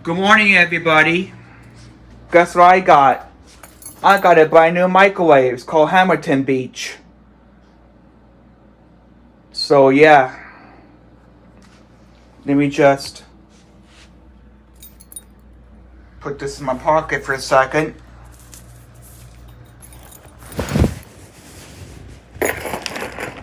Good morning, everybody. Guess what I got? I got a brand new microwave. It's called Hamilton Beach. So yeah, let me just put this in my pocket for a second. Then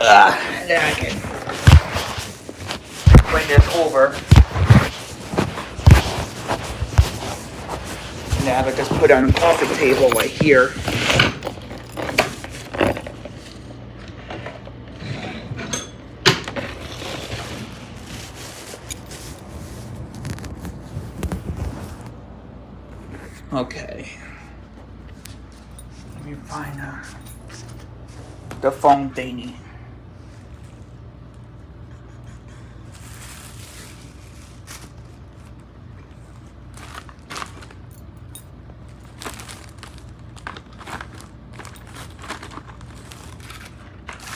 I can bring this over. Now I just put it on the coffee table right here. Okay. Let me find the phone thingy.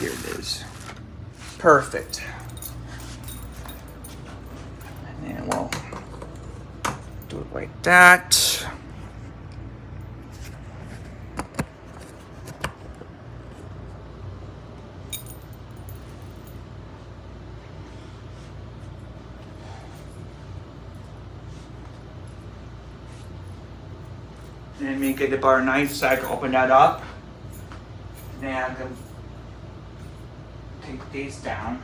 Here it is. Perfect. And then we'll do it like that. And then me get the butter knife so I can open that up. Then I can take these down.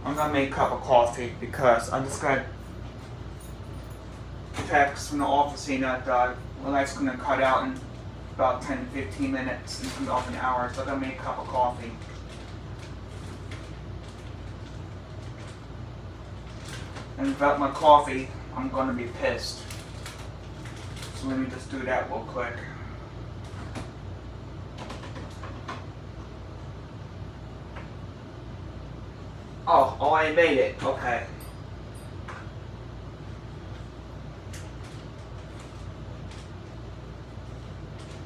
I'm gonna make a cup of coffee because I'm just gonna text from the office saying that my life's gonna cut out in about 10 to 15 minutes and it's gonna be off an hour, so I'm gonna make a cup of coffee. And without my coffee, I'm gonna be pissed. So let me just do that real quick. Oh, I made it. Okay.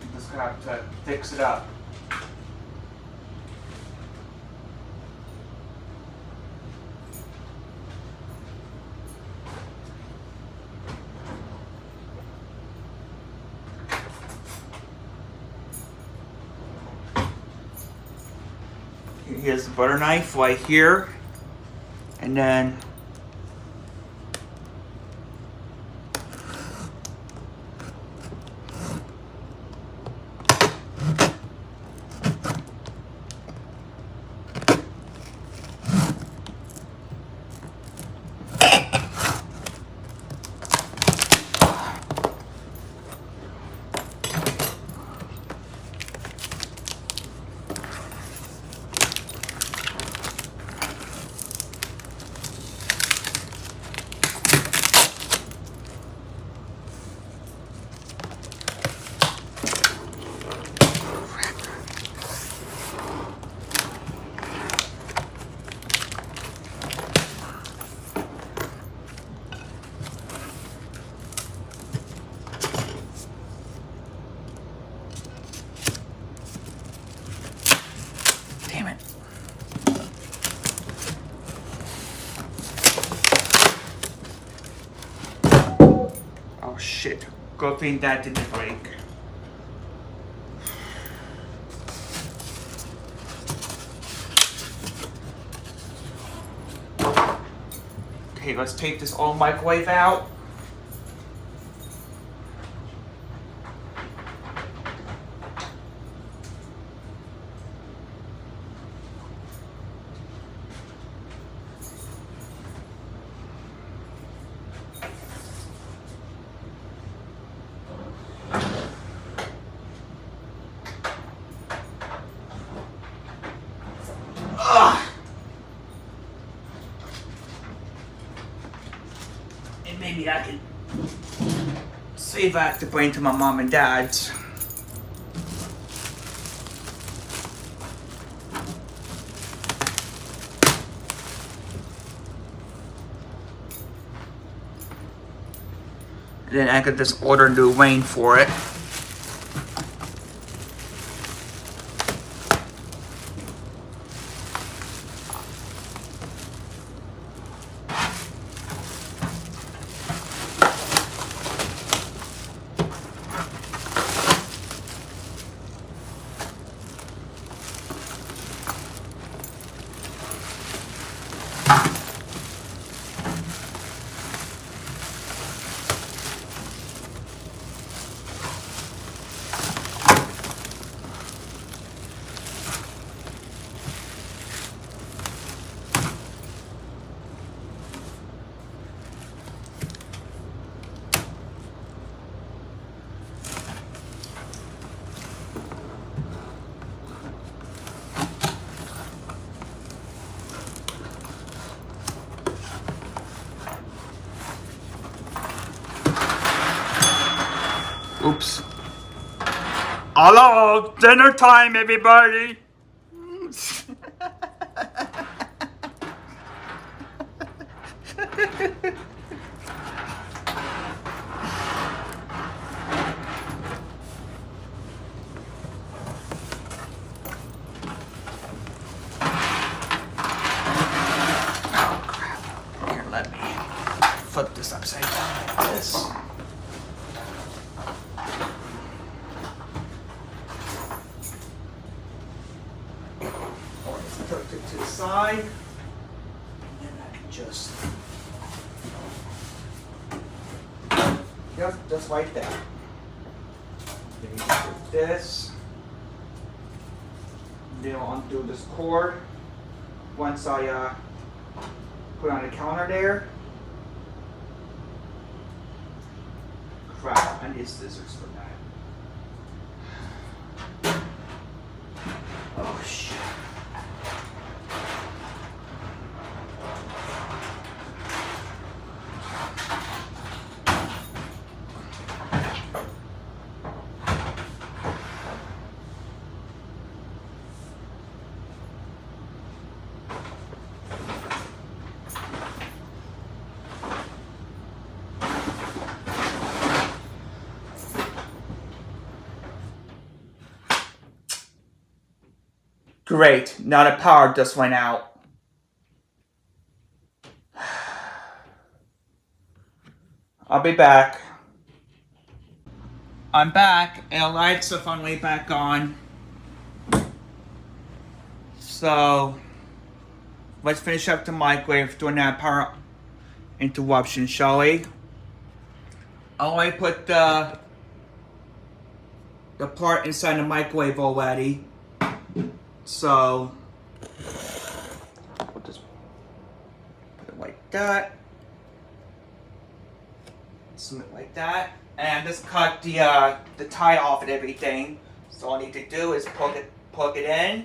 I'm just gonna have to fix it up. Here's the butter knife right here. And then oh shit, good thing that didn't break. Okay, let's take this old microwave out. maybe I can save that to bring to my mom and dad's. And then I could just order new rain for it. Oops. Hello, dinner time, everybody. Oh, crap. Here, let me flip this upside down like this. Tuck it to the side, and then I can just, just like that. Then you can do this. Then I'll undo this cord once I put on the counter there. Crap, I need scissors for that. Oh shit. Great, now the power just went out. I'll be back. I'm back, and the lights are finally back on. So, let's finish up the microwave during that power interruption, shall we? I already put the part inside the microwave already. So, we'll just put it like that. Submit like that. And just cut the tie off and everything. So all I need to do is plug it in.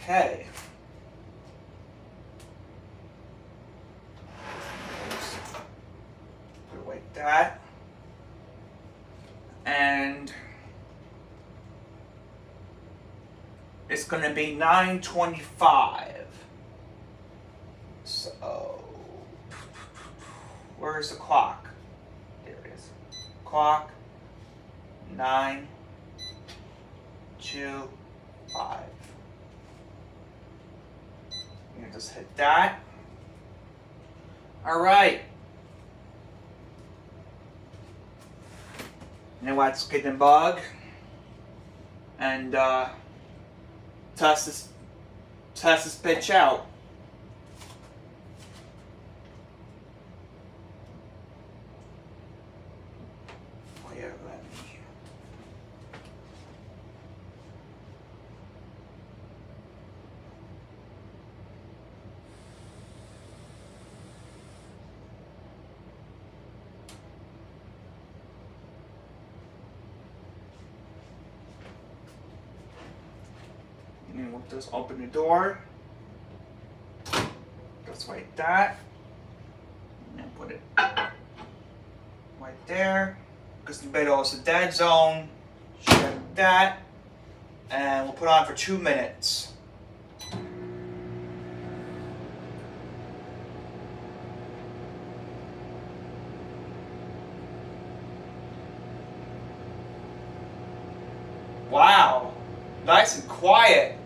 Okay. Put it like that. And it's gonna be 9:25. So where's the clock? There it is. Clock. 9, 2, 5. You can just hit that. All right. Now let's get the bug and test this bitch out. Oh yeah, let me. And we'll just open the door. Just like that. And then put it right there. Because the middle is the dead zone. Shut that. And we'll put it on for 2 minutes. Wow, nice and quiet.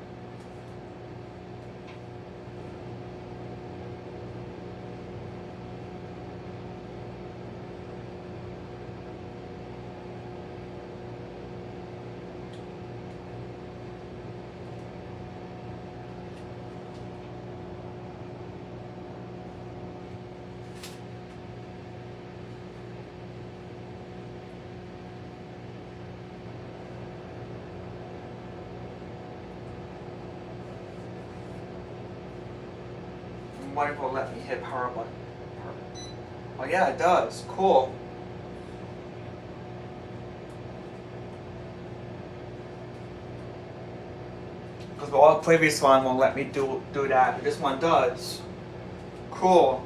What if it'll let me hit power button? Oh yeah, it does. Cool. Because the previous one won't let me do that, but this one does. Cool.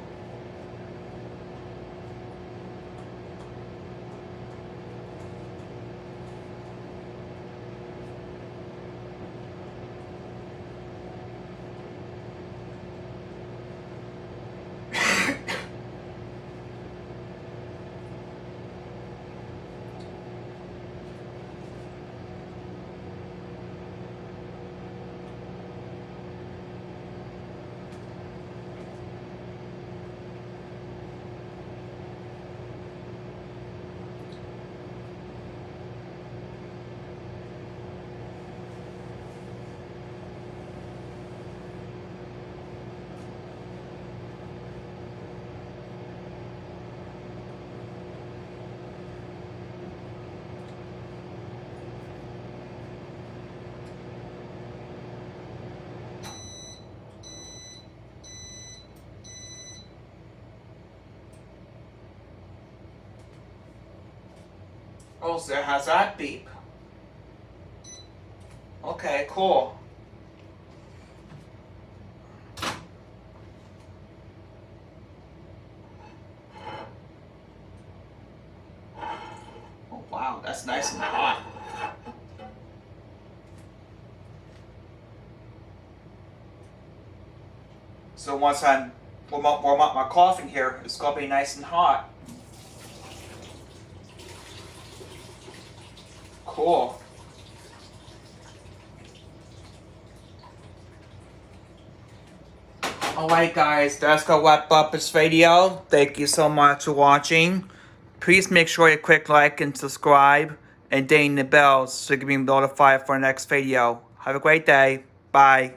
Oh, so it has that beep. Okay, cool. Oh wow, that's nice and hot. So once I warm up my coffee here, it's gonna be nice and hot. Cool. Alright guys, that's gonna wrap up this video. Thank you so much for watching. Please make sure you click like and subscribe and ding the bell so you can be notified for the next video. Have a great day. Bye.